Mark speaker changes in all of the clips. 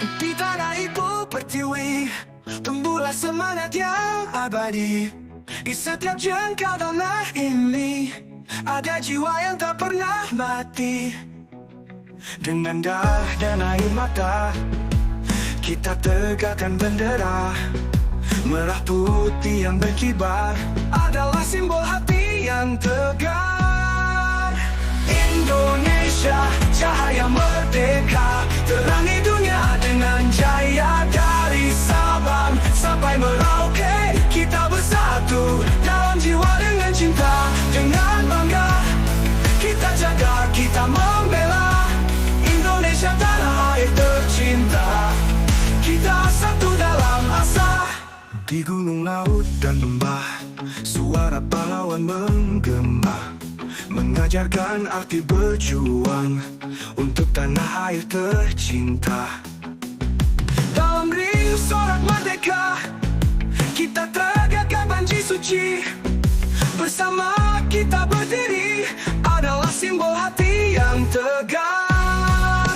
Speaker 1: Di tanah ibu pertiwi tumbuhlah semangat yang abadi. Di setiap jengkal tanah ini ada jiwa yang tak pernah mati. Dengan darah dan air mata kita tegakkan bendera. Merah putih yang berkibar adalah simbol hati yang tegar. Indonesia, cahaya merdeka, terangi dunia dengan jaya. Dari Sabang sampai Merauke, kita bersatu dalam jiwa dengan cinta. Dengan bangga kita jaga, kita membela Indonesia, tanah air tercinta. Kita satu dalam asa. Di gunung, laut, dan lembah, suara pahlawan menggema, mengajarkan arti berjuang untuk tanah air tercinta. Dalam ring sorak merdeka, kita tegakkan banji suci. Bersama kita berdiri adalah simbol hati yang tegar.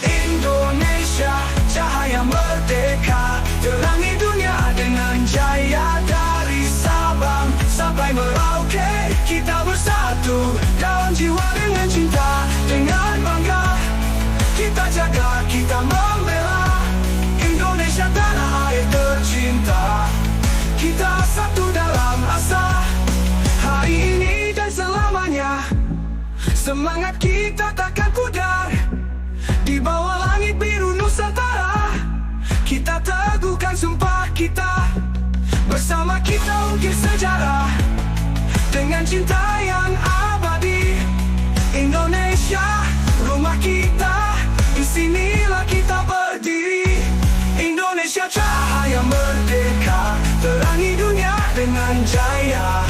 Speaker 1: Indonesia, cahaya merdeka, terangi dunia dengan jaya. Dari Sabang sampai Merauke, kita bersatu dalam jiwa dengan cinta. Dengan bangga kita jaga, kita membela Indonesia, tanah air tercinta. Kita satu dalam asa. Hari ini dan selamanya semangat kita takkan pudar. Di bawah langit biru Nusantara, kita teguhkan sumpah kita. Bersama kita ukir sejarah dengan cinta yang abadi. Indonesia, rumah kita, di sinilah kita berdiri. Indonesia, cahaya merdeka, terangi dunia dengan jaya.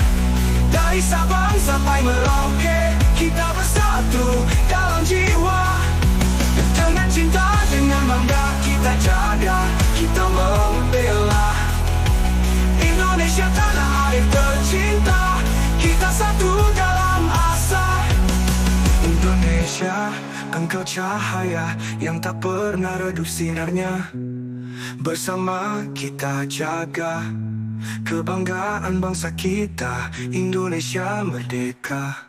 Speaker 1: Dari Sabang sampai Merauke, kita bersatu dalam jiwa. Dengan cinta, dengan bangga kita jaga, kita membela Indonesia, tanah air tercinta. Kita satu dalam asa. Indonesia, engkau cahaya yang tak pernah redup sinarnya. Bersama kita jaga kebanggaan bangsa kita, Indonesia merdeka.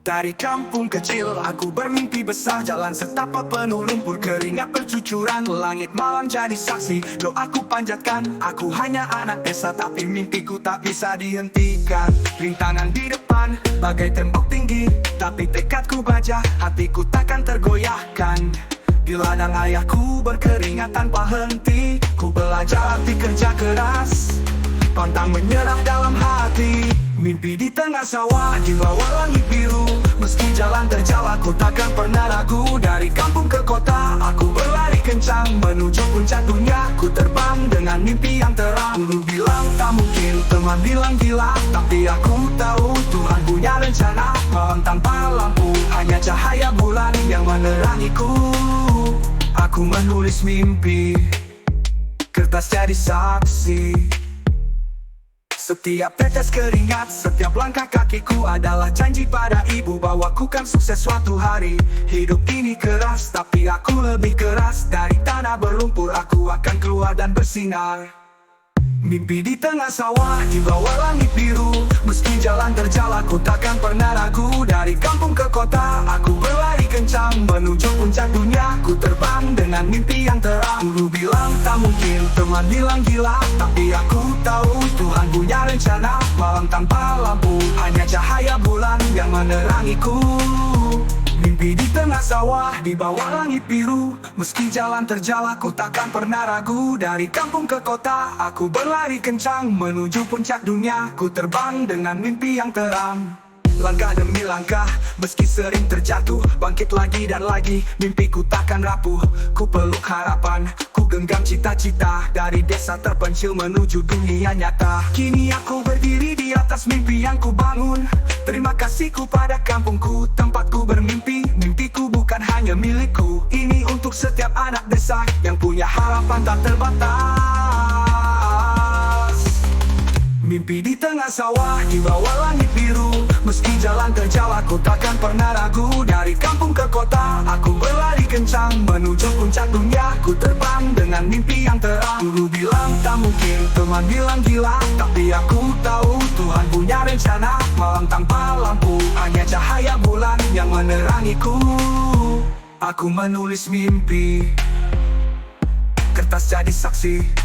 Speaker 1: Dari kampung kecil aku bermimpi besar, jalan setapak penuh lumpur, keringat bercucuran, langit malam jadi saksi. Doaku panjatkan, aku hanya anak desa, tapi mimpiku tak bisa dihentikan. Rintangan di depan bagai tembok tinggi, tapi tekadku baja, hatiku takkan tergoyahkan. Di ladang ayahku berkeringat tanpa henti, ku belajar arti kerja keras, pantang menyerah dalam hati. Mimpi di tengah sawah, di bawah langit biru. Meski jalan terjal, aku takkan pernah ragu. Dari kampung ke kota, aku berlari kencang menuju puncak dunia. Ku terbang dengan mimpi yang terang. Dulu bilang tak mungkin, teman bilang gila, tapi aku tahu Tuhan punya rencana. Malam tanpa lampu, hanya cahaya bulan yang menerangiku. Aku menulis mimpi, kertas jadi saksi. Setiap tetes keringat, setiap langkah kakiku adalah janji pada ibu bahwa ku kan sukses suatu hari. Hidup ini keras, tapi aku lebih keras. Dari tanah berlumpur aku akan keluar dan bersinar. Mimpi di tengah sawah, di bawah langit biru. Meski jalan terjal, aku takkan pernah ragu. Dari kampung ke kota, aku berlari kencang menuju puncak dunia. Ku terbang dengan mimpi yang terang. Dulu bilang tak mungkin, teman bilang gila, tapi aku tahu Tuhan punya rencana. Malam tanpa lampu, hanya cahaya bulan yang menerangiku. Mimpi di tengah sawah, di bawah langit biru. Meski jalan terjal, aku takkan pernah ragu. Dari kampung ke kota, aku berlari kencang menuju puncak dunia. Ku terbang dengan mimpi yang terang. Langkah demi langkah, meski sering terjatuh, bangkit lagi dan lagi, mimpiku takkan rapuh. Ku peluk harapan, ku genggam cita-cita, dari desa terpencil menuju dunia nyata. Kini aku berdiri di atas mimpi yang ku bangun. Terima kasihku pada kampungku, tempatku bermimpi. Mimpiku bukan hanya milikku, ini untuk setiap anak desa yang punya harapan tak terbatas. Mimpi di tengah sawah, di bawah langit biru. Meski jalan terjauh, aku takkan pernah ragu. Dari kampung ke kota, aku berlari kencang menuju puncak dunia. Ku terbang dengan mimpi yang terang. Dulu bilang tak mungkin, teman bilang gila, tapi aku tahu Tuhan punya rencana. Malam tanpa lampu, hanya cahaya bulan yang menerangiku. Aku menulis mimpi, kertas jadi saksi.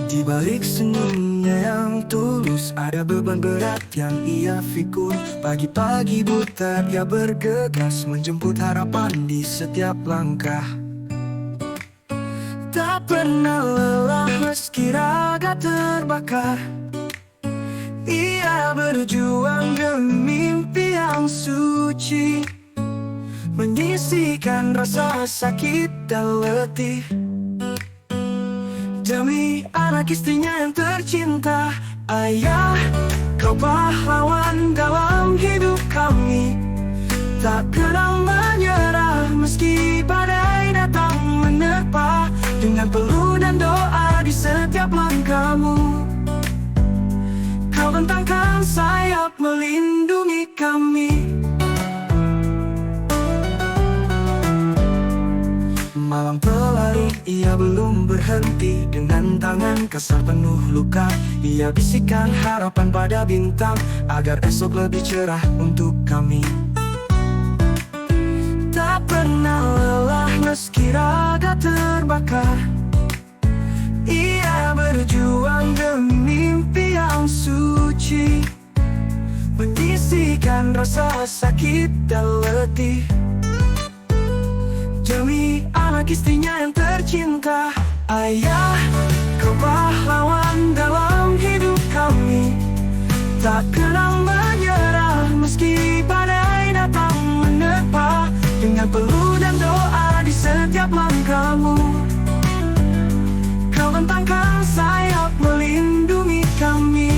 Speaker 1: Di balik senyumnya yang tulus, ada beban berat yang ia pikul. Pagi-pagi buta dia bergegas, menjemput harapan di setiap langkah. Tak pernah lelah meski raga terbakar. Ia berjuang demi mimpi yang suci, menyisihkan rasa sakit dan letih. Demi anak istrinya yang tercinta, ayah, kau pahlawan dalam hidup kami. Tak kenal menyerah meski badai datang menerpa. Dengan peluh dan doa di setiap langkahmu, kau bentangkan sayap melindungi kami. Malam berlalu, ia belum berhenti. Dengan tangan kasar penuh luka, ia bisikan harapan pada bintang, agar esok lebih cerah untuk kami. Tak pernah lelah meski raga terbakar. Ia berjuang demi mimpi yang suci, menyisihkan rasa sakit dan letih. Demi anak istrinya yang tercinta, ayah, kau pahlawan dalam hidup kami. Tak kenal menyerah meski badai datang menerpa. Dengan peluh dan doa di setiap langkahmu, kau bentangkan sayap melindungi kami.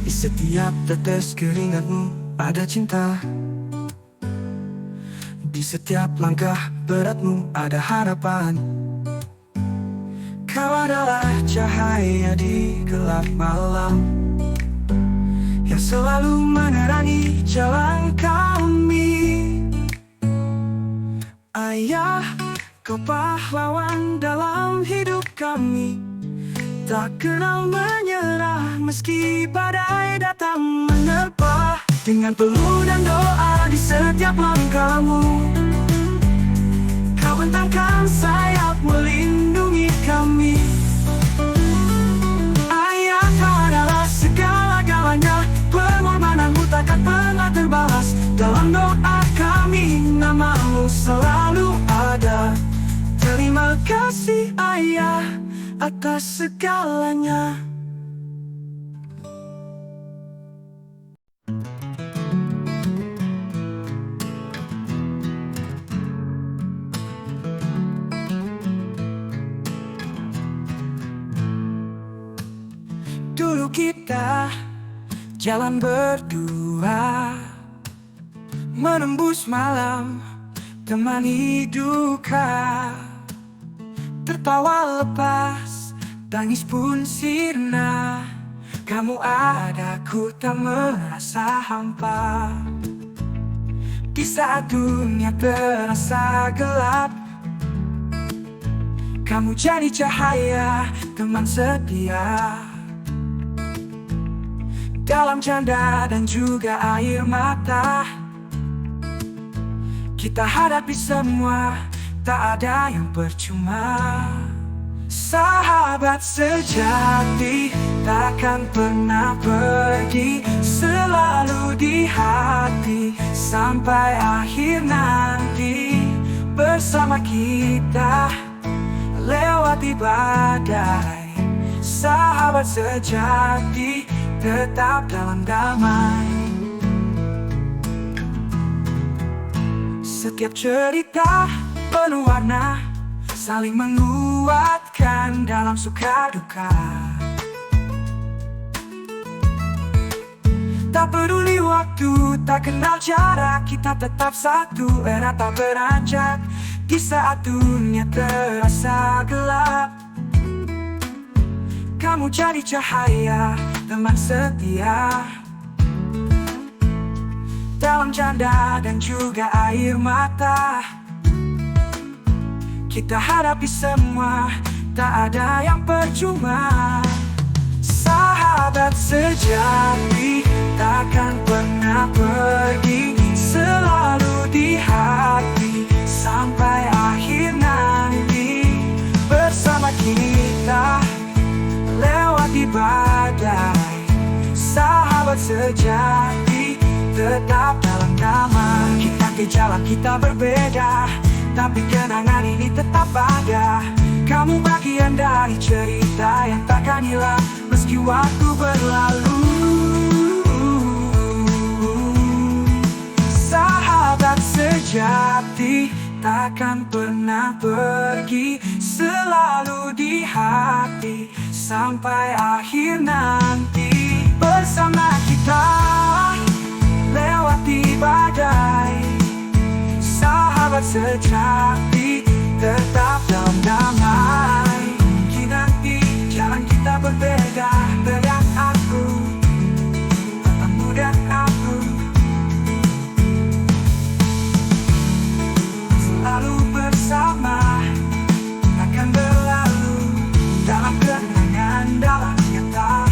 Speaker 1: Di setiap tetes keringatmu ada cinta. Di setiap langkah beratmu ada harapan. Kau adalah cahaya di gelap malam, yang selalu menerangi jalan kami. Ayah, kau pahlawan dalam hidup kami. Tak kenal menyerah meski badai datang menerpa. Dengan peluh dan doa di setiap langkahmu, kau bentangkan sayap melindungi kami. Ayah, kau adalah segala-galanya. Pengorbananmu takkan pernah terbalas. Dalam doa kami, namamu selalu ada. Terima kasih ayah atas segalanya. Dulu kita jalan berdua, menembus malam, temani duka. Tertawa lepas, tangis pun sirna. Kamu ada, ku tak merasa hampa. Di saat dunia terasa gelap, kamu jadi cahaya, teman setia. Dalam canda dan juga air mata, kita hadapi semua, tak ada yang percuma. Sahabat sejati takkan pernah pergi, selalu di hati sampai akhir nanti. Bersama kita lewati badai, sahabat sejati tetap dalam damai. Setiap cerita penuh warna, saling menguatkan dalam suka duka. Tak peduli waktu, tak kenal jarak, kita tetap satu, era tak beranjak. Di saat dunia terasa gelap, kamu jadi cahaya, teman setia. Dalam canda dan juga air mata, kita hadapi semua, tak ada yang percuma. Sahabat sejati takkan pernah pergi, selalu di hati sampai akhir nanti. Bersama kita lewati badai, sahabat sejati tetap dalam nama. Kita ke jalan kita berbeda, tapi kenangan ini tetap ada. Kamu bagian dari cerita yang takkan hilang meski waktu berlalu. Sahabat sejati takkan pernah pergi, selalu di hati sampai akhir nanti. Bersama kita lewati badai, sahabat sejati tetap dalam damai. Mungkin nanti jalan kita berbeda, dan aku tetapmu dan aku selalu bersama, takkan berlalu dalam kenangan, dalam nyata.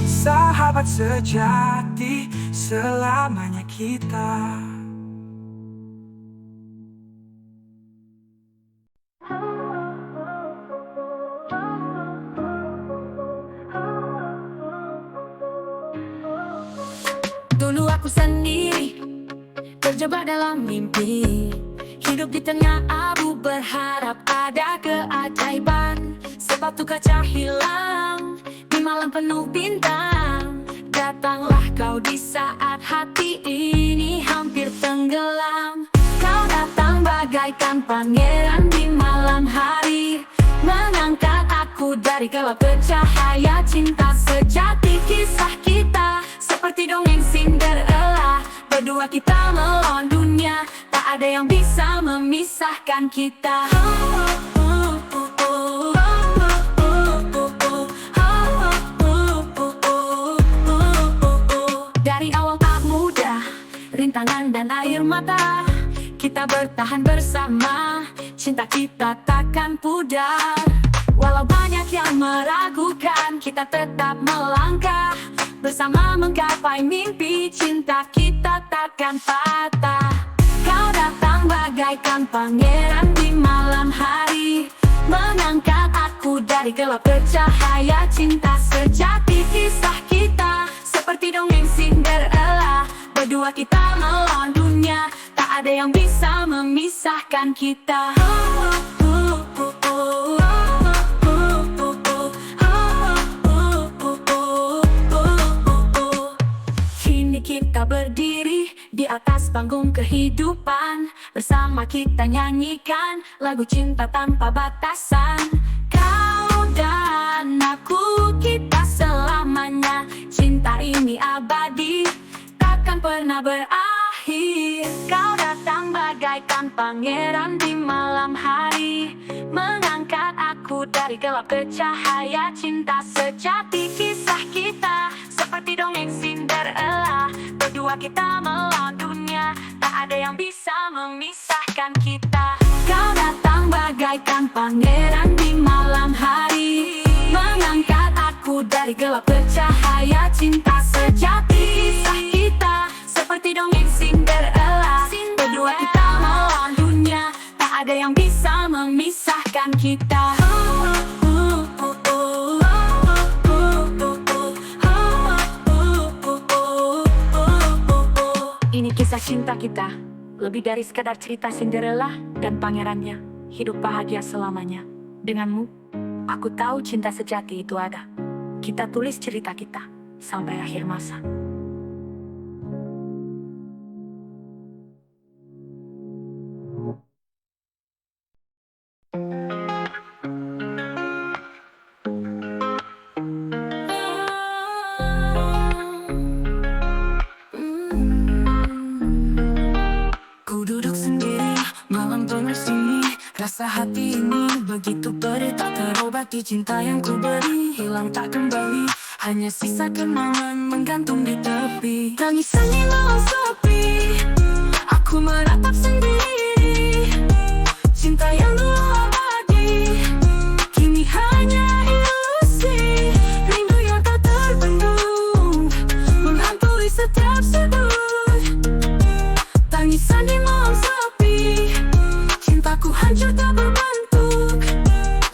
Speaker 1: Sahabat sejati selamanya kita.
Speaker 2: Dulu aku sendiri, terjebak dalam mimpi, hidup di tengah abu, berharap ada keajaiban. Sebab tuh kaca hilang di malam penuh bintang. Datanglah kau di saat hati ini hampir tenggelam. Kau datang bagaikan pangeran di malam hari, mengangkat aku dari gelap ke cahaya. Cinta sejati kisah kita seperti dongeng Cinderella. Berdua kita melawan dunia, tak ada yang bisa memisahkan kita. Dari awal tak mudah, rintangan dan air mata, kita bertahan bersama, cinta kita takkan pudar. Walau banyak yang meragukan, kita tetap melangkah, bersama menggapai mimpi, cinta kita takkan patah. Kau datang bagaikan pangeran di malam hari, mengangkat aku dari gelap ke cahaya. Cinta sejati kisah kita seperti dongeng Cinderella. Berdua kita melawan dunia, tak ada yang bisa memisahkan kita. Kini kita berdiri di atas panggung kehidupan, bersama kita nyanyikan lagu cinta tanpa batasan. Kau dan aku, kita selamanya, cinta ini abadi, takkan pernah berakhir. Kau datang bagaikan pangeran di malam hari, mengangkat aku dari gelap ke cahaya. Cinta sejati kisah kita seperti dongeng Cinderella. Berdua kita melawan dunia, tak ada yang bisa memisahkan kita. Kau datang bagaikan pangeran di malam hari, mengangkat aku dari gelap ke cahaya. Cinta sejati kisah kita seperti dongeng Cinderella. Berdua kita melawan dunia, tak ada yang bisa memisahkan kita. Ini kisah cinta kita, lebih dari sekadar cerita Cinderella dan pangerannya. Hidup bahagia selamanya. Denganmu, aku tahu cinta sejati itu ada. Kita tulis cerita kita sampai akhir masa. Rasa hati ini begitu perih, tak terobati cinta yang ku beri. Hilang tak kembali, hanya sisa kenangan menggantung di tepi. Tangisan di malam sepi, aku meratap sendiri. Cinta yang dulu abadi, kini hanya ilusi. Rindu yang tak terbendung, menghantui setiap sudut. Tangisan di malam sepi, cintaku hancur tak berbentuk.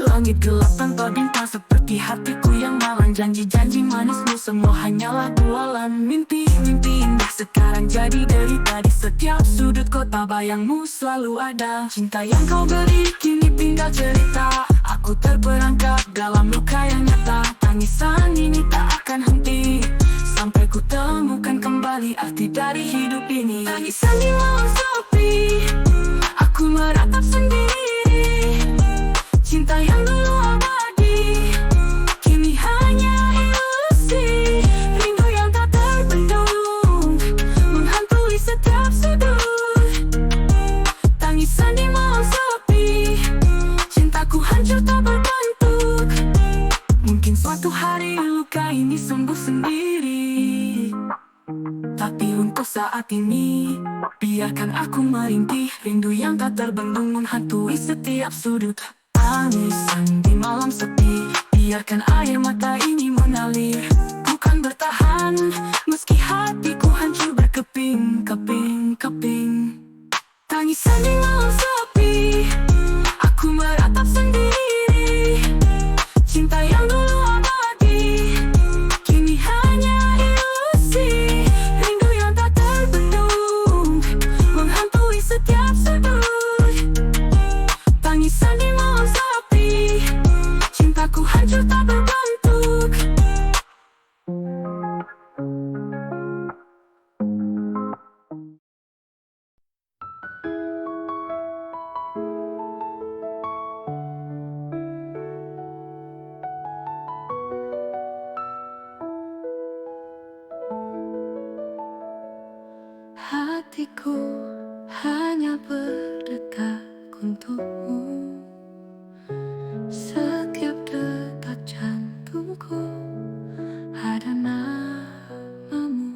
Speaker 2: Langit gelap tanpa bintang, seperti hatiku yang malang. Janji-janji manismu semua hanyalah bualan. Mimpi-mimpi indah sekarang jadi derita. Di setiap sudut kota bayangmu selalu ada. Cinta yang kau beri kini tinggal cerita. Aku terperangkap dalam luka yang nyata. Tangisan ini tak akan henti sampai ku temukan kembali arti dari hidup ini. Tangisan di malam sepi, aku meratap sendiri. Cinta yang dulu abadi, kini hanya ilusi. Rindu yang tak terbendung, menghantui setiap sudut. Tangisan di malam sepi, cintaku hancur tak berbentuk. Mungkin suatu hari luka ini sembuh sendiri, tapi untuk saat ini biarkan aku merintih. Rindu yang tak terbendung menghantui setiap sudut. Tangisan di malam sepi, biarkan air mata ini mengalir. Bukan bertahan, meski hatiku hancur berkeping-keping-keping. Tangisan di malam sepi, aku meratap sendiri. Cinta yang dulu abadi, kini hanya ilusi. Rindu yang tak terbendung, menghantui setiap sudut. Tangisan di malam sepi, cintaku hancur tak berbentuk. Hatiku hanya berdetak untukmu. Setiap detak jantungku ada namamu.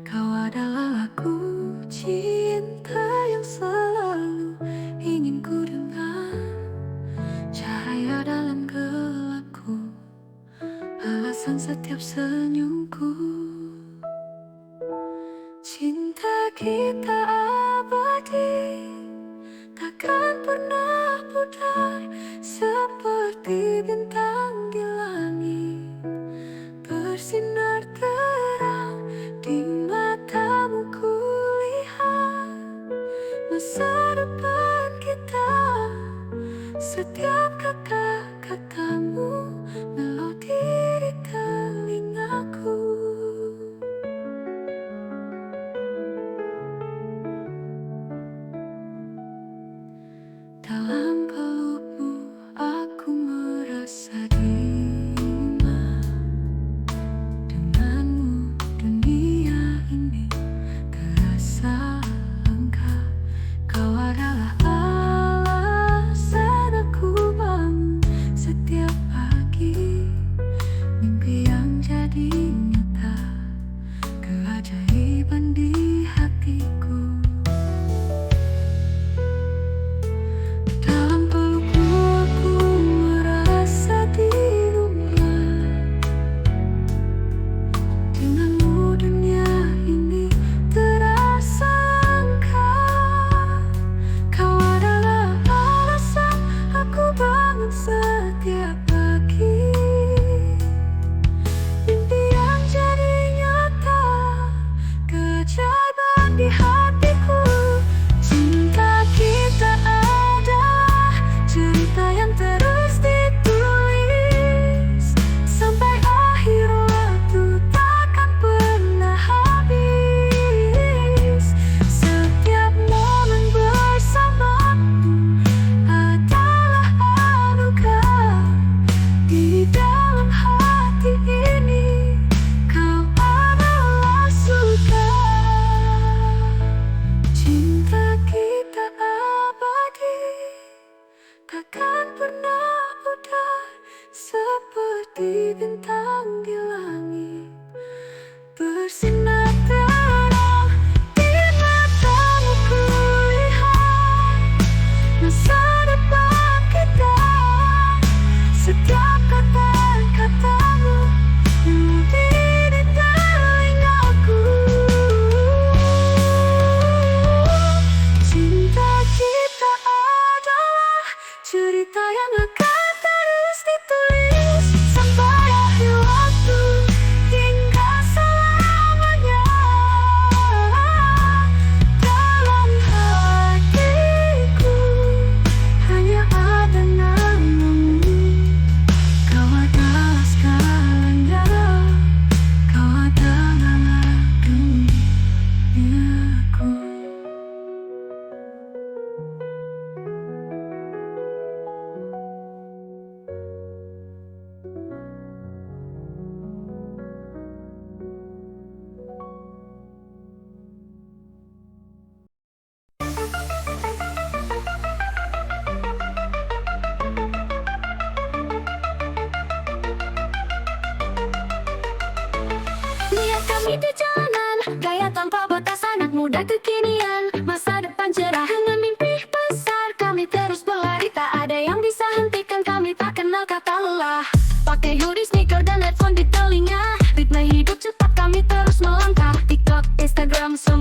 Speaker 2: Kau adalah lagu cinta yang selalu ingin ku dengar. Cahaya dalam gelapku, alasan setiap senyumku. Cinta kita abadi, takkan pernah pudar. Seperti bintang di langit, bersinar terang. Di matamu kulihat masa depan kita. Setiap kata-katamu melodi di telingaku. Dalam pelukmu aku merasa dimana. Denganmu dunia ini terasa lengkap. Kau adalah alasan aku bangun setiap pagi. Mimpi yang jadi nyata, keajaiban di hatiku. Setiap pagi, mimpi yang jadi nyata, keajaiban di hatiku. Cinta kita adalah cerita yang terus ditulis sampai akhir waktu, takkan pernah habis. Setiap momen bersamamu adalah anugerah. Di dalam hati ini kau adalah surga.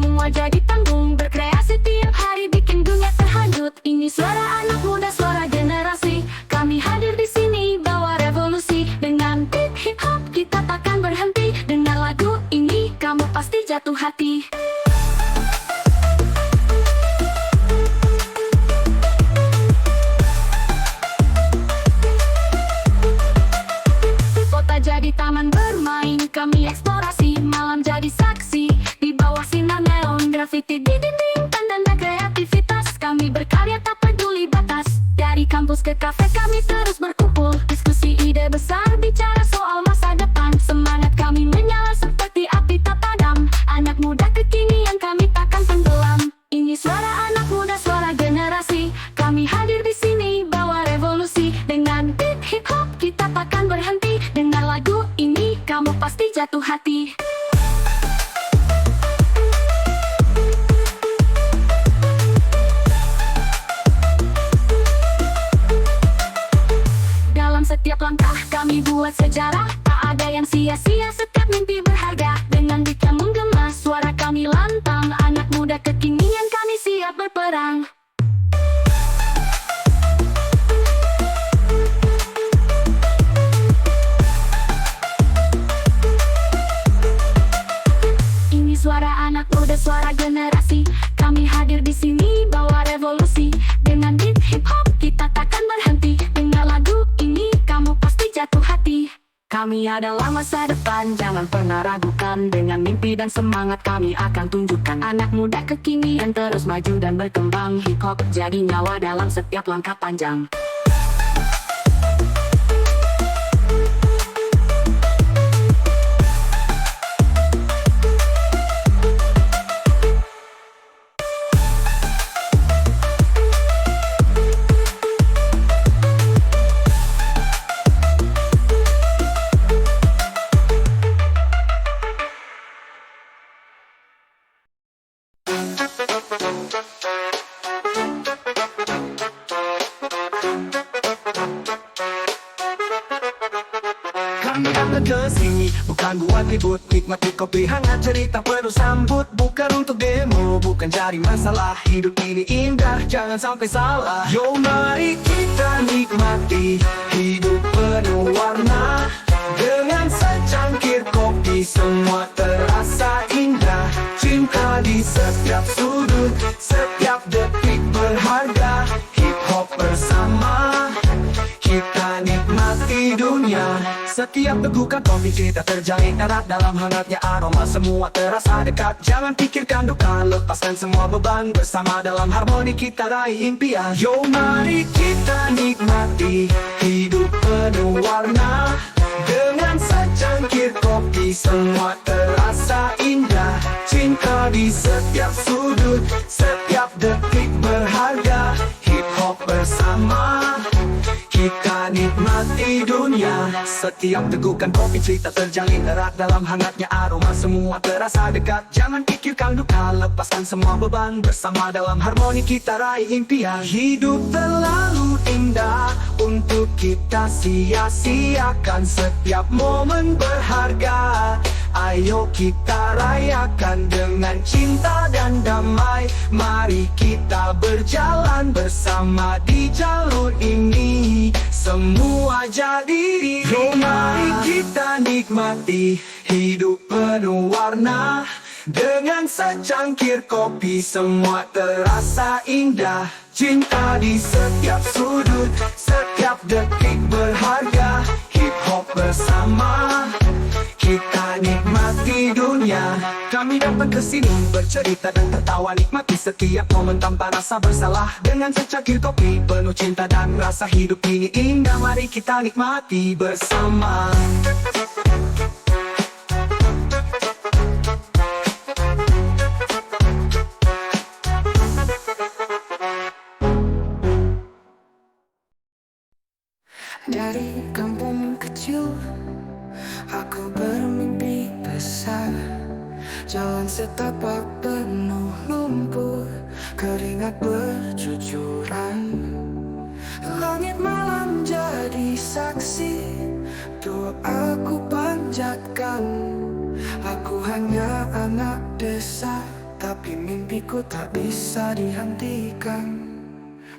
Speaker 2: semua jadi tanggung. Berkreasi tiap hari bikin dunia terhanyut. Ini suara anak muda, suara generasi. Kami hadir di sini bawa revolusi. Dengan beat hip hop kita takkan berhenti. Dengar lagu ini kamu pasti jatuh hati. Kota jadi taman bermain, kami eksplorasi. Malam jadi saksi, di bawah sinar neon. Graffiti di dinding, tanda kreativitas. Kami berkarya tak peduli batas. Dari kampus ke kafe kami terus berkumpul. Diskusi ide besar, bicara soal masa depan. Semangat kami menyala seperti api tak padam. Anak muda kekinian kami takkan tenggelam. Ini suara anak muda, suara generasi. Kami hadir di sini bawa revolusi. Dengan beat hip hop kita takkan berhenti. Dengar lagu ini kamu pasti jatuh hati. Dalam setiap langkah kami buat sejarah. Tak ada yang sia-sia, setiap mimpi berharga. Dengan beat yang menggema, suara kami lantang. Anak muda kekinian kami siap berperang. Ini suara anak muda, suara generasi. Kami hadir di sini bawa revolusi. Dengan beat hip hop kita takkan berhenti. Dengar lagu ini kamu pasti jatuh hati. Kami adalah masa depan, jangan pernah ragukan. Dengan mimpi dan semangat kami akan tunjukkan. Anak muda kekinian terus maju dan berkembang. Hip hop jadi nyawa dalam setiap langkah panjang.
Speaker 1: Kami datang ke sini bukan buat ribut. Nikmati kopi hangat, cerita penuh sambut. Bukan untuk demo, bukan cari masalah. Hidup ini indah, jangan sampai salah. Yo mari kita nikmati hidup penuh warna. Dengan secangkir kopi semua terasa indah. Cinta di setiap sudut, setiap detik berharga. Hip hop bersama, kita nikmati dunia. Setiap tegukan kopi kita terjalin erat. Dalam hangatnya aroma semua terasa dekat. Jangan pikirkan duka, lepaskan semua beban. Bersama dalam harmoni kita raih impian. Yo mari kita nikmati hidup penuh warna. Dengan secangkir kopi semua terasa indah. Cinta di setiap sudut, setiap detik berharga. Hip hop bersama, kita nikmati dunia. Setiap tegukan kopi cerita terjalin erat. Dalam hangatnya aroma semua terasa dekat. Jangan pikirkan duka, lepaskan semua beban. Bersama dalam harmoni kita raih impian. Hidup terlalu indah untuk kita sia-siakan. Setiap momen berharga, ayo kita rayakan dengan cinta dan damai. Mari kita berjalan bersama di jalur ini. Semua jadi yo mari kita nikmati hidup penuh warna. Dengan secangkir kopi semua terasa indah. Cinta di setiap sudut, setiap detik berharga. Hip hop bersama, kita nikmati dunia. Kami datang ke sini bercerita dan tertawa. Nikmati setiap momen tanpa rasa bersalah. Dengan secangkir kopi penuh cinta dan rasa. Hidup ini indah, mari kita nikmati bersama.
Speaker 3: Dari kampung kecil, aku bermimpi besar. Jalan setapak penuh lumpur, keringat bercucuran. Langit malam jadi saksi, doaku panjatkan. Aku hanya anak desa, tak mimpiku tak bisa dihentikan.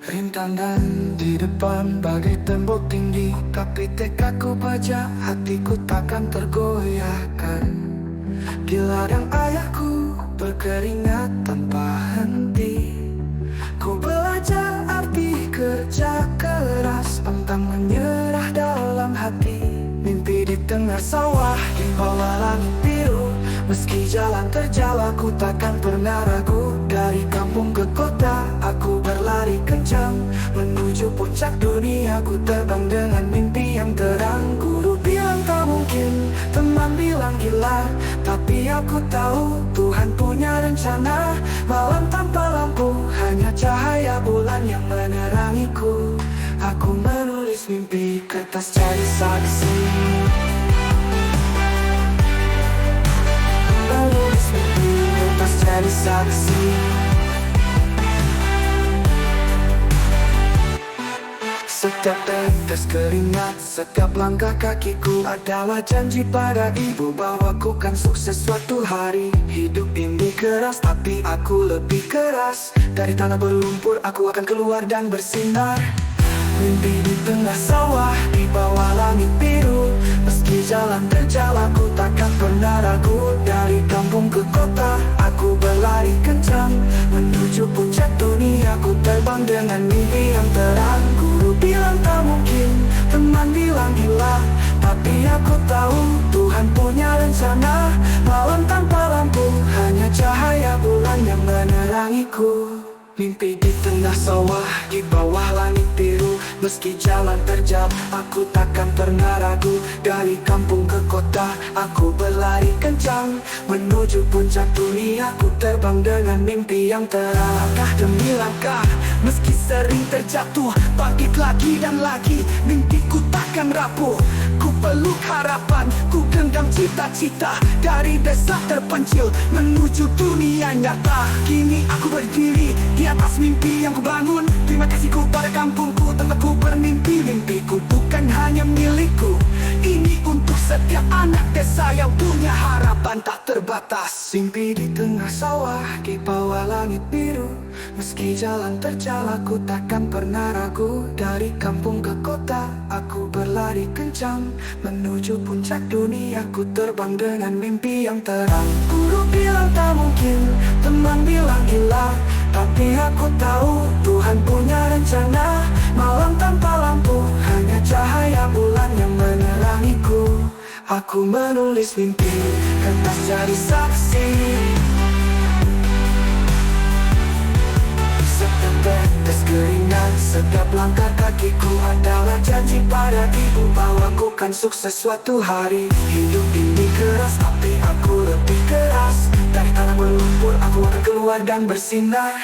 Speaker 3: Rintangan di depan bagai tembok tinggi, tapi tekadku baja, hatiku takkan tergoyahkan. Di ladang ayahku berkeringat tanpa henti. Ku belajar arti kerja keras, pantang menyerah dalam hati. Mimpi di tengah sawah, di bawah langit biru. Meski jalan terjal, aku takkan pernah ragu. Dari kampung ke kota, aku berlari kencang menuju puncak dunia. Ku terbang dengan mimpi yang terang. Guru bilang tak mungkin, teman bilang gila, tapi aku tahu Tuhan punya rencana. Malam tanpa lampu, hanya cahaya bulan yang menerangiku. Aku menulis mimpi kertas cari saksi. Menulis mimpi kertas cari saksi. Setiap tetes keringat, setiap langkah kakiku adalah janji pada ibu bahwa ku kan sukses suatu hari. Hidup ini keras, tapi aku lebih keras. Dari tanah berlumpur aku akan keluar dan bersinar. Mimpi di tengah sawah, di bawah langit biru. Meski jalan terjal, aku takkan pernah ragu. Dari kampung ke kota, aku berlari kencang menuju puncak dunia. Ku terbang dengan mimpi yang terang. Guru bilang tak mungkin, teman bilang gila, tapi aku tahu Tuhan punya rencana. Malam tanpa lampu, hanya cahaya bulan yang menerangiku. Mimpi di tengah sawah, di bawah langit biru. Meski jalan terjal, aku takkan pernah ragu. Dari kampung ke kota, aku berlari kencang menuju puncak dunia. Ku terbang dengan mimpi yang terang. Langkah demi langkah, meski sering terjatuh, bangkit lagi dan lagi. Mimpiku takkan rapuh. Ku peluk harapan, ku genggam cita-cita. Dari desa terpencil menuju dunia nyata. Kini aku berdiri di atas mimpi yang ku bangun. Terima kasihku pada kampungku, tempatku bermimpi. Mimpiku bukan hanya milikku, ini untuk setiap anak desa yang punya harapan tak terbatas. Mimpi di tengah sawah, di bawah langit biru. Meski jalan terjal, aku takkan pernah ragu. Dari kampung ke kota, aku berlari kencang menuju puncak dunia. Ku terbang dengan mimpi yang terang. Guru bilang tak mungkin, teman bilang gila, tapi aku tahu Tuhan punya rencana. Malam tanpa lampu, hanya cahaya bulan yang menerangiku. Aku menulis mimpi, kertas jadi saksi. Setiap tetes keringat, setiap langkah kakiku adalah janji pada ibu bahwa ku kan sukses suatu hari. Hidup ini keras, tapi aku lebih keras. Dari tanah berlumpur, aku akan keluar dan bersinar.